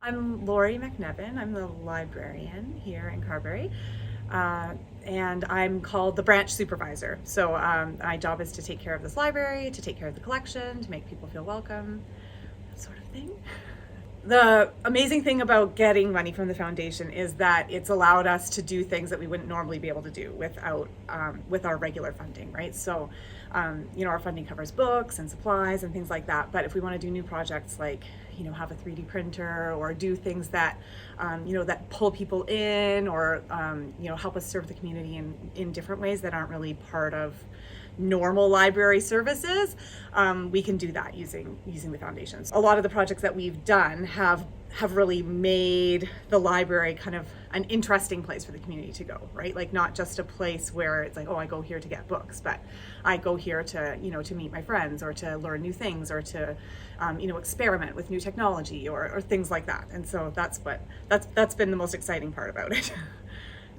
I'm Laurie McNevin. I'm the librarian here in Carberry, and I'm called the branch supervisor. So my job is to take care of this library, to take care of the collection, to make people feel welcome, that sort of thing. The amazing thing about getting money from the foundation is that it's allowed us to do things that we wouldn't normally be able to do without with our regular funding, right? So, our funding covers books and supplies and things like that. But if we want to do new projects like, have a 3D printer or do things that, that pull people in or, help us serve the community in different ways that aren't really part of normal library services, we can do that using the foundations. A lot of the projects that we've done have really made the library kind of an interesting place for the community to go, right? Like not just a place where it's like, oh, I go here to get books, but I go here to, to meet my friends or to learn new things or to, experiment with new technology or things like that. And so that's been the most exciting part about it.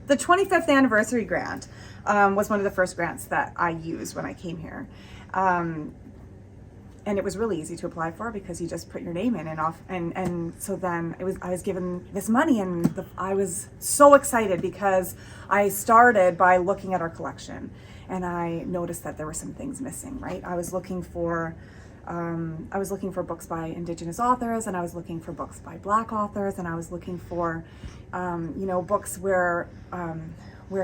The 25th anniversary grant was one of the first grants that I used when I came here. And it was really easy to apply for because you just put your name in and so then I was given this money and I was so excited because I started by looking at our collection and I noticed that there were some things missing, right? I was looking for books by Indigenous authors, and I was looking for books by Black authors, and I was looking for, books where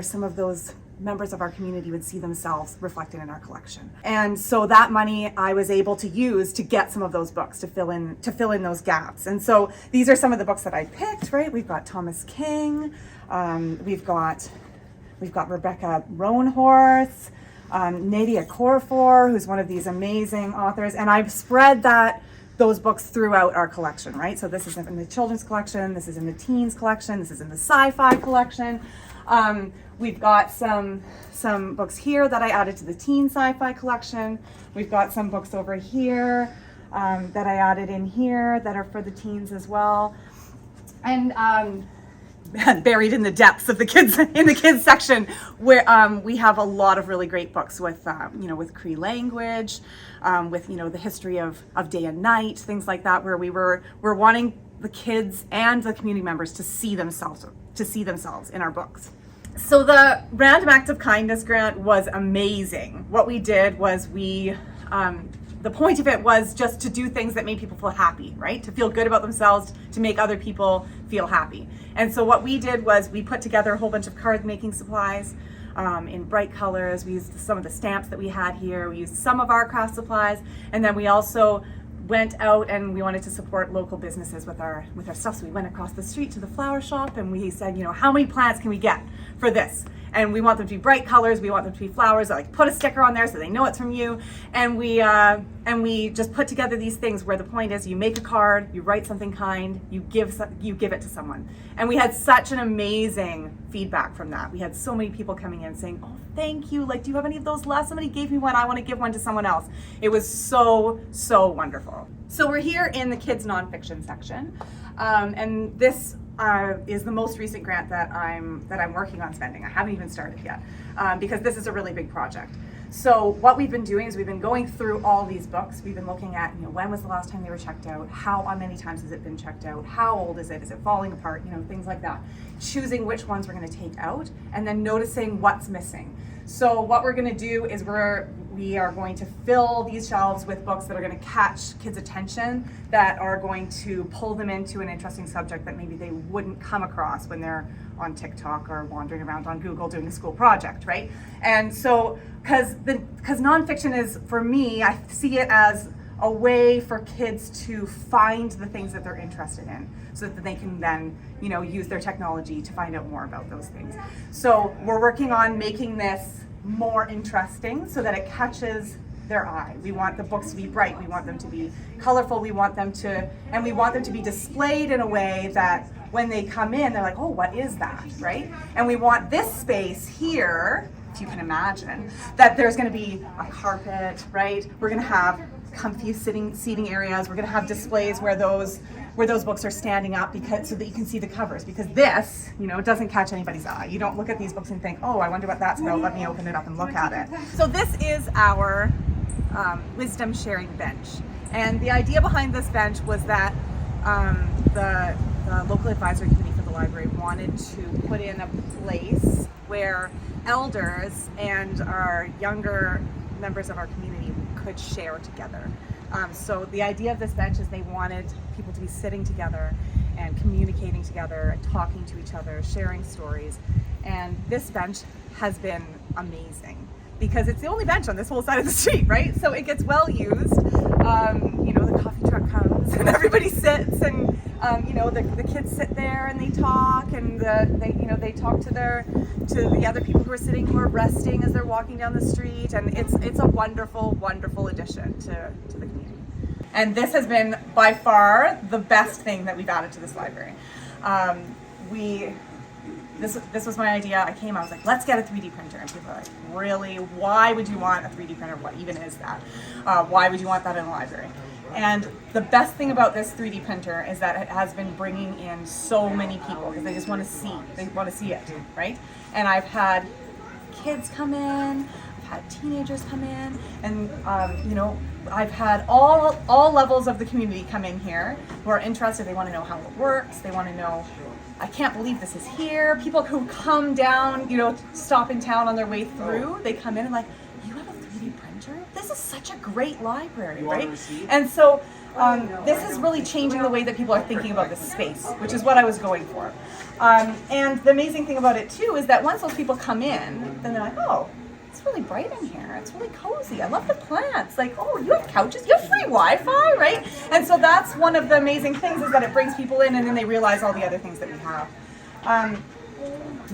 some of those members of our community would see themselves reflected in our collection. And so that money I was able to use to get some of those books to fill in those gaps. And so these are some of the books that I picked, right? We've got Thomas King, we've got Rebecca Roanhorse, Nadia Corfor, who's one of these amazing authors, and I've spread those books throughout our collection, right? So this is in the children's collection, this is in the teens collection, this is in the sci-fi collection. We've got some books here that I added to the teen sci-fi collection. We've got some books over here that I added in here that are for the teens as well. And buried in the depths of the kids section where we have a lot of really great books with with Cree language, with the history of day and night, things like that, where we're wanting the kids and the community members to see themselves in our books. So the Random Act of Kindness grant was amazing. What we did was the point of it was just to do things that made people feel happy, right? To feel good about themselves, to make other people feel happy. And so what we did was we put together a whole bunch of card making supplies in bright colors. We used some of the stamps that we had here. We used some of our craft supplies. And then we also went out and we wanted to support local businesses with our stuff. So we went across the street to the flower shop and we said, how many plants can we get for this? And we want them to be bright colors. We want them to be flowers. Like put a sticker on there so they know it's from you. And we just put together these things where the point is you make a card, you write something kind, you give it to someone. And we had such an amazing feedback from that. We had so many people coming in saying, "Oh, thank you. Like, do you have any of those left? Somebody gave me one. I want to give one to someone else." It was so wonderful. So we're here in the kids nonfiction section, and this is the most recent grant that I'm working on spending. I haven't even started yet because this is a really big project. So what we've been doing is we've been going through all these books. We've been looking at when was the last time they were checked out, how many times has it been checked out, how old is it falling apart, things like that. Choosing which ones we're going to take out and then noticing what's missing. So what we're going to do is we are going to fill these shelves with books that are going to catch kids' attention, that are going to pull them into an interesting subject that maybe they wouldn't come across when they're on TikTok or wandering around on Google doing a school project, right? And so, because nonfiction is, for me, I see it as a way for kids to find the things that they're interested in so that they can then, use their technology to find out more about those things. So we're working on making this more interesting so that it catches their eye. We want the books to be bright, we want them to be colorful, we want them to be displayed in a way that when they come in, they're like, "Oh, what is that?" Right? And we want this space here, if you can imagine, that there's going to be a carpet, right? We're going to have comfy seating areas. We're going to have displays where those books are standing up so that you can see the covers, because this, doesn't catch anybody's eye. You don't look at these books and think, "Oh, I wonder what that's about. Let me open it up and look at it." So this is our wisdom sharing bench. And the idea behind this bench was that the local advisory committee for the library wanted to put in a place where elders and our younger members of our community could share together. So the idea of this bench is they wanted people to be sitting together and communicating together, talking to each other, sharing stories. And this bench has been amazing because it's the only bench on this whole side of the street, right? So it gets well used. The coffee truck comes and everybody sits, and the kids sit there and they talk, and they talk to the other people who are sitting, who are resting as they're walking down the street, and it's a wonderful, wonderful addition to the community. And this has been by far the best thing that we've added to this library. This was my idea. I was like, let's get a 3D printer. And people are like, really? Why would you want a 3D printer? What even is that? Why would you want that in a library? And the best thing about this 3D printer is that it has been bringing in so many people because they just want to see it, right? And I've had kids come in, I've had teenagers come in, and I've had all levels of the community come in here who are interested. They want to know how it works. They want to know, I can't believe this is here. People who come down, stop in town on their way through, they come in and like, you have a 3D printer? This is such a great library, right? And so this is really changing the way that people are thinking about this space, which is what I was going for. And the amazing thing about it too is that once those people come in, then they're like, oh, it's really bright in here. It's really cozy. I love the plants. Like, oh, you have couches. You have free Wi-Fi, right? And so that's one of the amazing things is that it brings people in, and then they realize all the other things that we have.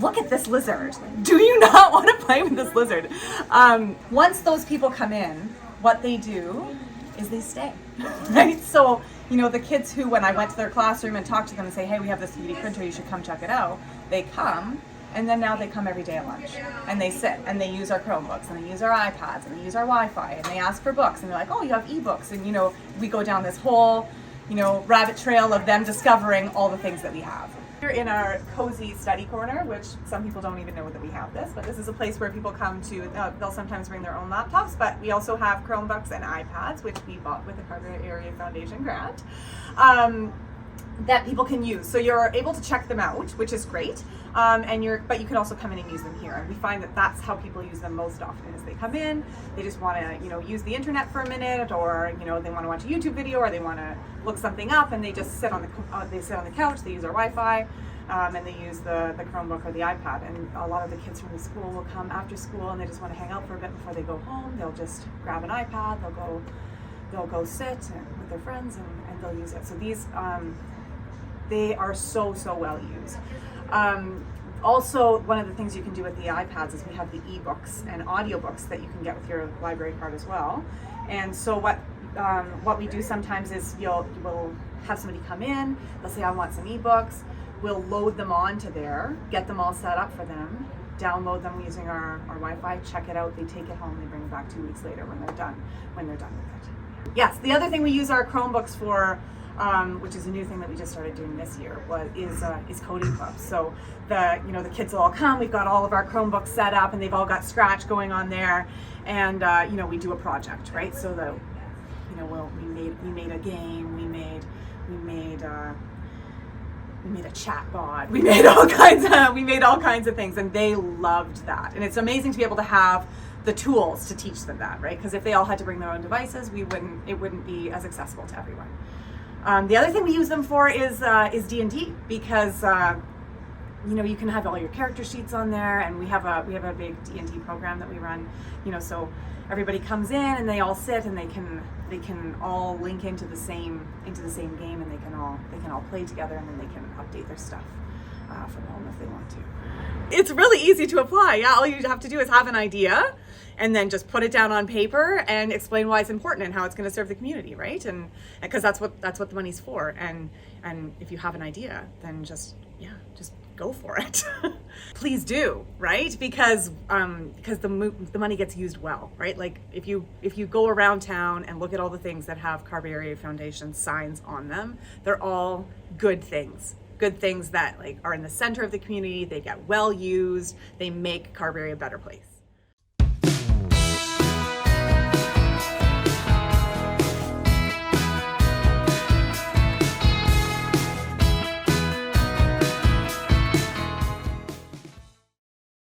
Look at this lizard. Do you not want to play with this lizard? Once those people come in, what they do is they stay, right? So, the kids who, when I went to their classroom and talked to them and say, hey, we have this 3D printer, you should come check it out. They come. And then now they come every day at lunch, and they sit and they use our Chromebooks, and they use our iPads, and they use our Wi-Fi, and they ask for books, and they're like, oh, you have ebooks, and we go down this whole rabbit trail of them discovering all the things that we have. We're in our cozy study corner, which some people don't even know that we have this, but this is a place where people come to, they'll sometimes bring their own laptops, but we also have Chromebooks and iPads, which we bought with the Carberry Area Foundation grant. That people can use. So you're able to check them out, which is great. But you can also come in and use them here. And we find that that's how people use them most often is they come in, they just want to, use the internet for a minute, or, they want to watch a YouTube video, or they want to look something up, and they just sit on the couch, they use our Wi-Fi, and they use the Chromebook or the iPad. And a lot of the kids from the school will come after school, and they just want to hang out for a bit before they go home. They'll just grab an iPad, they'll go sit with their friends, and they'll use it. So these, they are so well used. Also, one of the things you can do with the iPads is we have the ebooks and audiobooks that you can get with your library card as well. And so what we do sometimes is we'll have somebody come in, they'll say, I want some ebooks. We'll load them onto there, get them all set up for them, download them using our Wi-Fi, check it out, they take it home, they bring it back 2 weeks later when they're done with it. Yes, the other thing we use our Chromebooks for, which is a new thing that we just started doing this year, is coding clubs. So the kids will all come. We've got all of our Chromebooks set up, and they've all got Scratch going on there, and we do a project, right? So we made a game, we made a chat bot, we made all kinds of things, and they loved that. And it's amazing to be able to have the tools to teach them that, right? Because if they all had to bring their own devices, it wouldn't be as accessible to everyone. The other thing we use them for is D&D, because you can have all your character sheets on there, and we have a big D&D program that we run. So everybody comes in and they all sit, and they can all link into the same game, and they can all play together, and then they can update their stuff from home if they want to. It's really easy to apply. Yeah, all you have to do is have an idea, and then just put it down on paper and explain why it's important and how it's going to serve the community, right? And because that's what the money's for. And if you have an idea, then just go for it. Please do, right? Because the money gets used well, right? Like if you go around town and look at all the things that have Carberry Area Foundation signs on them, they're all good things. Good things that are in the center of the community. They get well used. They make Carberry a better place.